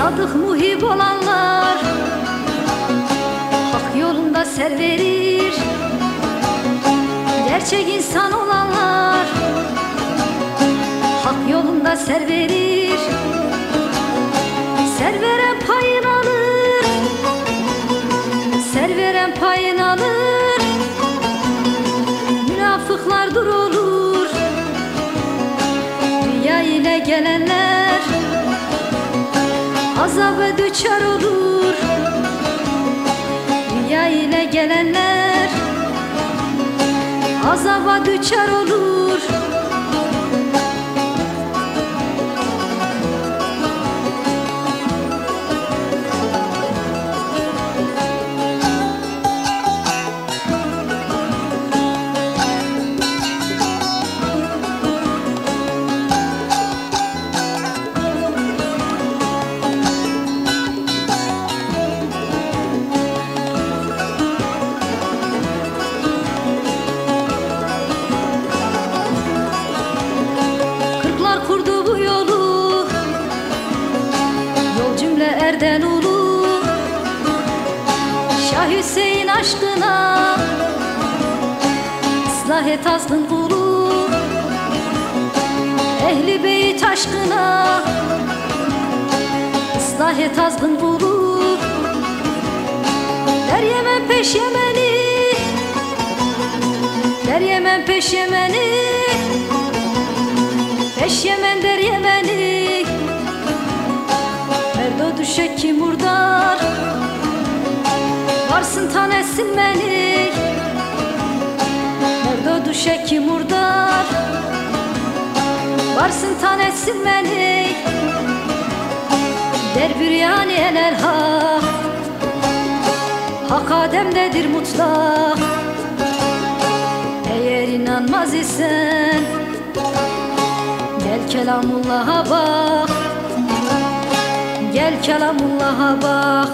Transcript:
sadık muhib olanlar hak yolunda ser verir. Gerçek insan olanlar hak yolunda ser verir. Ser veren payını alır, ser veren payını alır. Münafıklar dur olur, riya ile gelenler azaba düçar olur. Riya ile gelenler azaba düçar olur. Kurdu bu yolu, yol cümle erden ulu. Şah Hüseyin aşkına ıslah et azgın kulu. Ehli beyt aşkına ıslah et azgın kulu. Der Yemen peş Yemen'i, der Yemen peş Yemen'i. Peş Yemen der Yemen'i, merdo düşek ki murdar, varsın tanesin beni. Merdo düşek ki murdar, varsın tanesin beni. Der büryani eler hak, hak Adem'dedir mutlak. Eğer inanmaz isen gel kelamullah'a bak, gel kelamullah'a bak.